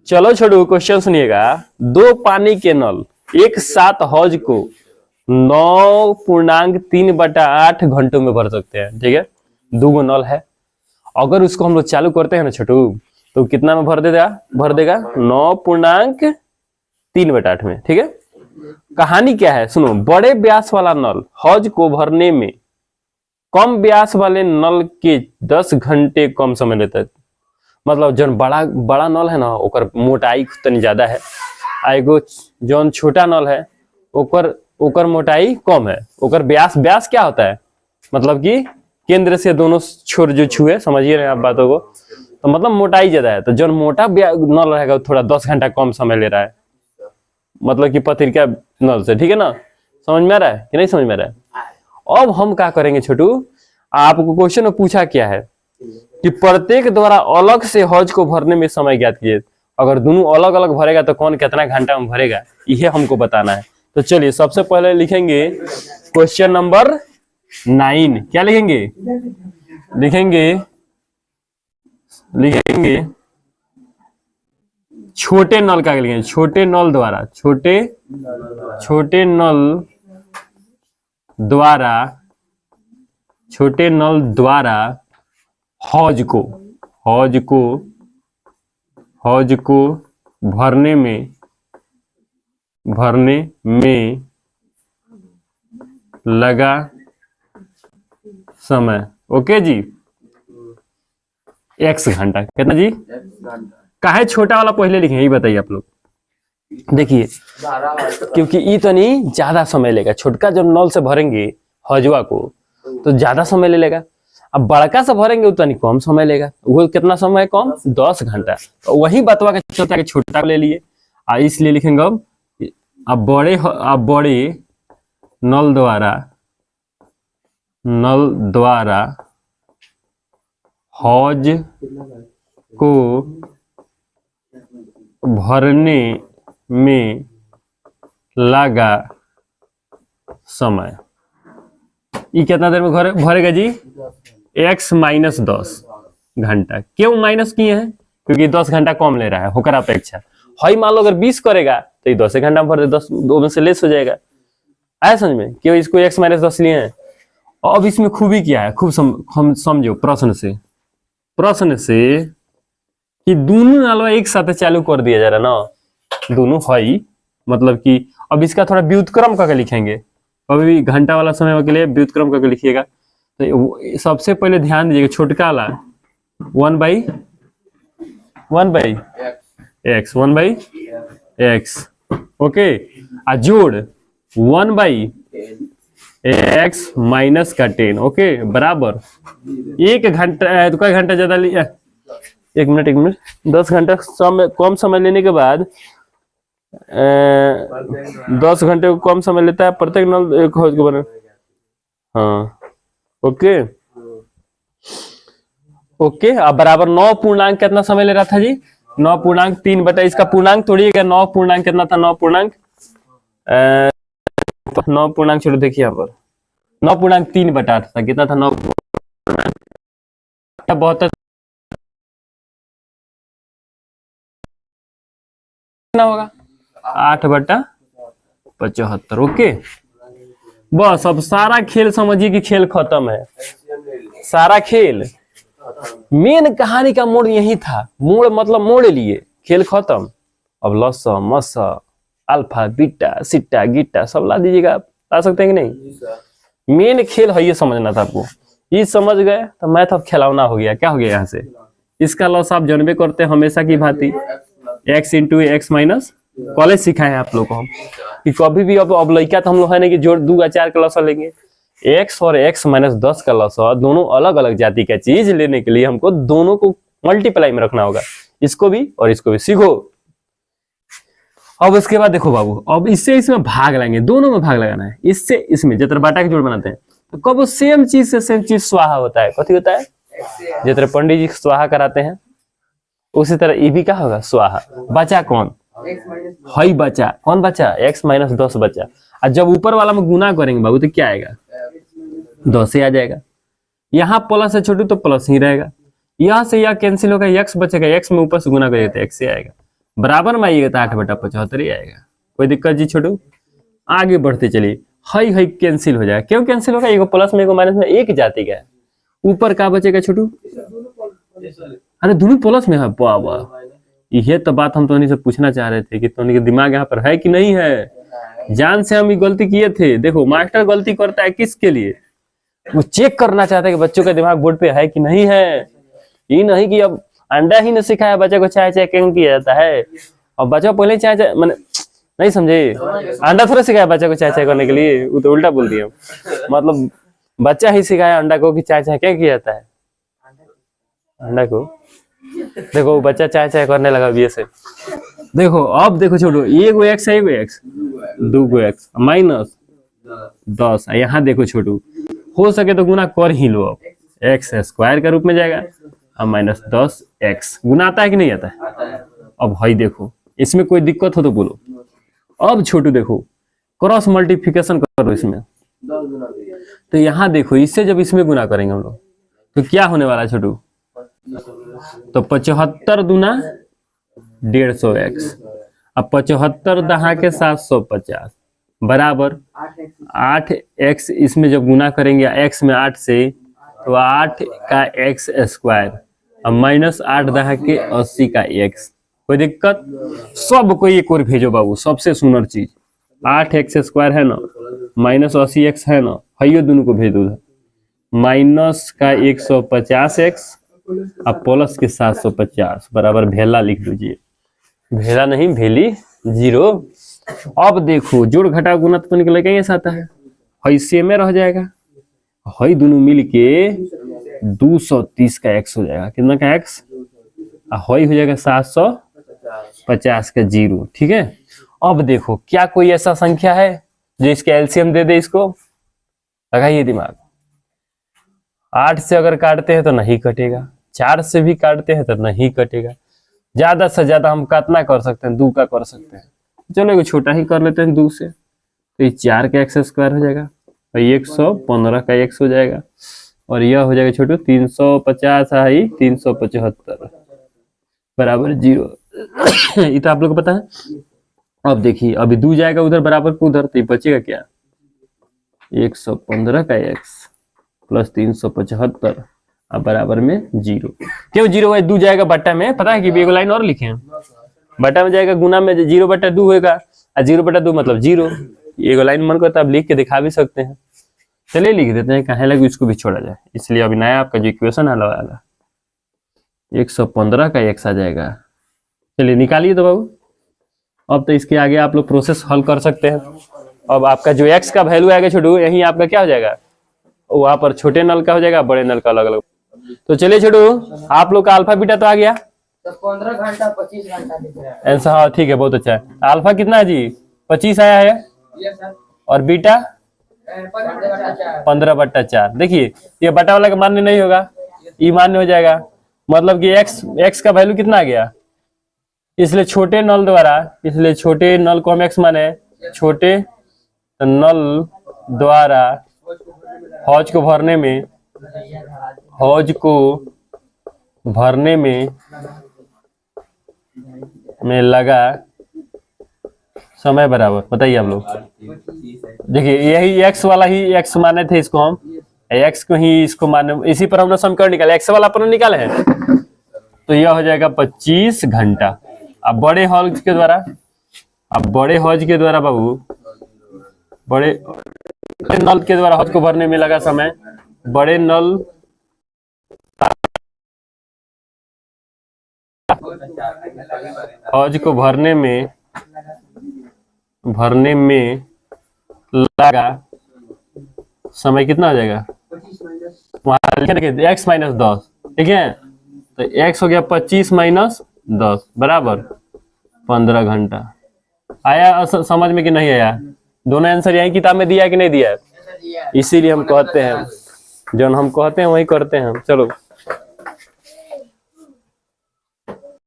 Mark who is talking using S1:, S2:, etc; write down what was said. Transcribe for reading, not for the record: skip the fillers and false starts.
S1: चलो छोड़ो, क्वेश्चन सुनिएगा। दो पानी के नल एक साथ हौज को 9.3/8 घंटों में भर सकते हैं। ठीक है, दो गो नल है, अगर उसको हम लोग चालू करते हैं ना छोटू, तो कितना में भर देगा? 9.3/8 में। ठीक है, कहानी क्या है सुनो। बड़े व्यास वाला नल हौज को भरने में कम व्यास वाले नल के 10 घंटे कम समय लेता है। मतलब जो बड़ा नल है ना, ओकर मोटाई तनी ज्यादा है, एगो जो छोटा नल है ओकर मोटाई कम है। ओकर व्यास क्या होता है? मतलब कि केंद्र से दोनों छोर जो छुए, समझिए रहे आप बातों को, तो मतलब मोटाई ज्यादा है। तो जो मोटा नल रहेगा थोड़ा 10 घंटा कम समय ले रहा है, मतलब कि पत्रिका नल से। ठीक है ना, समझ में आ रहा है कि नहीं समझ में आ रहा है? अब हम क्या करेंगे छोटू, आपको क्वेश्चन में पूछा क्या है कि प्रत्येक द्वारा अलग से हौज को भरने में समय ज्ञात कीजिए। अगर दोनों अलग अलग भरेगा तो कौन कितना घंटा में भरेगा, यह हमको बताना है। तो चलिए सबसे पहले लिखेंगे क्वेश्चन नंबर 9। क्या लिखेंगे? लिखेंगे छोटे नल का लिखेंगे। छोटे नल द्वारा हौज को भरने में लगा समय। ओके जी, x घंटा। कितना जी? काहे छोटा वाला पहले लिखे, यही बताइए आप लोग। देखिए, क्योंकि ये तो नहीं ज्यादा समय लेगा। छोटका जब नल से भरेंगे हौजवा को तो ज्यादा समय ले लेगा। अब बड़का से भरेंगे तो नहीं कम समय लेगा। वो कितना समय कम? 10 घंटा। तो वही बतवा के छोटा ले लिए, इसलिए लिखेंगे अब बड़े नल द्वारा हौज को भरने में लगा समय। ये कितना देर में भरेगा जी? x - 10 घंटा। क्यों माइनस किए हैं? क्योंकि 10 घंटा कम ले रहा है होकर अपेक्षा। हई मान लो अगर 20 करेगा तो ये 10 घंटा में भर दे, 10 दो में से लेस हो जाएगा। आया समझ में? क्यों इसको x - 10 लिए हैं। अब इसमें खूबी क्या है, खूब हम समझो प्रश्न से कि दोनों नलवा एक साथ चालू कर दिया जा रहा ना, दोनों हई, मतलब कि अब इसका थोड़ा व्युत्क्रम करके लिखेंगे। अभी भी घंटा वाला समय के लिए व्युत्क्रम करके लिखिएगा। तो सबसे पहले ध्यान दीजिएगा, छोटका वाला 1/x। ओके, आ जोड़ 1/x माइनस का 10। ओके, बराबर 1 घंटा। तो कई घंटा ज्यादा लिया? 1 मिनट 10 घंटा कम समय लेने के बाद 10 घंटे को कम समय लेता है प्रत्येक नल एक हौज को बने। हाँ, ओके। अब बराबर 9 पूर्णांक कितना समय ले रहा था जी? 9.3 बटा इसका पूर्णांक तोड़िएगा। 9 पूर्णांक कितना था? 9 पूर्णांक छोड़ो, देखिए यहाँ पर 9.3/8 था। कितना था? 9 72 होगा 8/75। ओके, बस अब सारा खेल समझिए कि खेल खत्म है। सारा खेल, मेन कहानी का मोड़ यही था। मोड़ मतलब मोड़ लिए, खेल खत्म। अब लसा मसा अल्फा बीटा सीटा गीटा सब ला दीजिएगा। आप ला सकते हैं कि नहीं? मेन खेल है ये, समझना था आपको। ये समझ गए तो मैथ अब खिलौना हो गया। क्या हो गया यहाँ से? इसका लॉस आप जानबे करते हैं हमेशा की भांति, x × x - कॉलेज सिखाए हैं आप लोग को हम कि कभी भी अब लड़का तो हम लोग है नहीं कि जोड़ 2 या 4 का लॉस लेंगे। x और x - 10 का लॉस, दोनों अलग अलग जाति का चीज लेने के लिए हमको दोनों को मल्टीप्लाई में रखना होगा। इसको भी और इसको भी सीखो। अब उसके बाद देखो बाबू, अब इसमें भाग लगाएंगे, दोनों में भाग लगाना है। इससे इसमें जितना बाटा के जोड़ बनाते हैं तो कब सेम चीज से सेम चीज स्वाहा होता है। कथी होता है? जितना पंडित जी स्वाहा कराते हैं उसी तरह ये भी क्या होगा? स्वाहा। बचा कौन? हई बचा। कौन बचा? x - 10 बचा। और जब ऊपर वाला में गुना करेंगे बाबू तो क्या आएगा? 10 ही आ जाएगा। यहाँ प्लस है छोटू तो प्लस ही रहेगा। यहाँ से यह कैंसिल होगा, x बचेगा, x में ऊपर से गुना करेंगे तो x ही आएगा। बराबर में आइएगा तो 8/75 ही आएगा। कोई दिक्कत जी छोटू? आगे बढ़ते चलिए। हाई हाई कैंसिल हो जाएगा। क्यों कैंसिल होगा? एगो प्लस में एगो माइनस में एक जाती का ऊपर का बचेगा छोटू? अरे दोनों प्लस में है। वाह, यह तो बात हम तो से पूछना चाह रहे थे कि तो के दिमाग यहाँ पर है कि नहीं है। जान से हम ये गलती किए थे। देखो मास्टर गलती करता है किसके लिए? वो चेक करना चाहता है कि बच्चों का दिमाग बोर्ड पे है कि नहीं है। ये नहीं कि अब अंडा ही न सिखाया बच्चे को चाय क्यों किया जाता है, और बच्चा पहले चाय मैंने नहीं समझे। अंडा थोड़ा सिखाया बच्चा को चाय करने के लिए, वो तो उल्टा बोल दिया। मतलब बच्चा ही सिखाया अंडा को कि चाय क्या किया जाता है। अंडा को देखो बच्चा चाय करने लगा बी से। देखो अब देखो छोटो, एगो एक्स है, एगो एक्स, दूगो एक्स माइनस 10। यहाँ देखो छोटू, हो सके तो गुना कर ही लो। अब एक्स स्क्वायर के रूप में जाएगा और माइनस 10x गुना आता है कि नहीं आता है? अब भाई देखो इसमें कोई दिक्कत हो तो बोलो। अब छोटू देखो क्रॉस मल्टीप्लिकेशन करो इसमें, तो यहाँ देखो इससे जब इसमें गुना करेंगे हम लोग तो क्या होने वाला है छोटू? तो 75 दूना 150x, अब 75 दहा के 750 बराबर 8x। इसमें जब गुना करेंगे x में 8 से तो 8 का x स्क्वायर और माइनस 8 दहा के 80 का x। कोई दिक्कत? सब को एक और भेजो बाबू, सबसे सुंदर चीज 8x स्क्वायर है ना, माइनस 80x है ना, हाइयो दोनों को भेज दो। माइनस का 150x और प्लस के 750 बराबर भेला लिख दीजिए। भेला नहीं भेली जीरो। अब देखो जोड़ घटा गुना तो निकल के ऐसा आता है, हई से में रह जाएगा, हई दोनों मिल के 230 का x हो जाएगा। कितना का x? हई हो जाएगा 750 का जीरो। ठीक है। अब देखो क्या कोई ऐसा संख्या है जो इसके एलसीएम दे दे? इसको लगाइए दिमाग। 8 से अगर काटते हैं तो नहीं कटेगा, 4 से भी काटते हैं तो नहीं कटेगा। ज्यादा से ज्यादा हम कितना कर सकते हैं? 2 का कर सकते हैं। चलो एक छोटा ही कर लेते हैं 2 से, तो ये 4 का x स्क्वायर हो जाएगा और 115 का x हो जाएगा, और यह हो जाएगा छोटू 350 है 375 बराबर 0। ये तो आप लोग को पता है। अब देखिए अभी 2 जाएगा उधर बराबर को उधर, तो बचेगा क्या? 115 का x प्लस 375 अब बराबर में 0। क्यों 0 है? 2 जाएगा बट्टा में, पता है कि एगो लाइन और लिखे हैं, बट्टा में जाएगा गुना में 0/2 होगा, और 0/2 मतलब 0। एगो लाइन मन करता है लिख के दिखा भी सकते हैं। चलिए लिख देते हैं, कहे लगे इसको भी छोड़ा जाए। इसलिए अभी नया आपका जो इक्वेशन हल वाला 115 का x आ जाएगा। चलिए निकालिए तो बाबू। अब तो इसके आगे आप लोग प्रोसेस हल कर सकते हैं। अब आपका जो x का वैल्यू आएगा छोटू, यही आपका क्या हो जाएगा? वहां पर छोटे नल का हो जाएगा, बड़े नल का अलग अलग। तो चलिए छोटू आप लोग का अल्फा बीटा तो आ गया।
S2: 15 घंटा 25 घंटा दिख रहा है
S1: आंसर। हाँ ठीक है, बहुत अच्छा है। अल्फा कितना है जी? 25 आया है।
S2: सर।
S1: और बीटा 15/4। देखिए ये बटा वाला का मान्य नहीं होगा, ये मान्य हो जाएगा। मतलब कि x का वैल्यू कितना आ गया? इसलिए छोटे नल द्वारा, इसलिए छोटे नल को हम x माने, छोटे नल द्वारा हौज को भरने में, हौज को भरने में लगा समय बराबर। बताइए आप लोग। देखिए यही x वाला ही x माने थे, इसको हम x को ही इसको माने, इसी पर हमने समीकरण निकाला। x वाला अपन निकाले हैं, तो यह हो जाएगा 25 घंटा। अब बड़े हौज के द्वारा, अब बड़े हौज के द्वारा बाबू, बड़े नल के द्वारा हौज को भरने में लगा समय, बड़े नल हौज को भरने में लगा समय कितना हो जाएगा? वहां लिखे x माइनस 10। ठीक है, तो x हो गया 25 माइनस 10 बराबर 15 घंटा। आया समझ में कि नहीं आया? दोनों आंसर यही किताब में दिया है कि नहीं दिया है? इसीलिए हम कहते हैं, जो हम कहते हैं वही करते हैं। चलो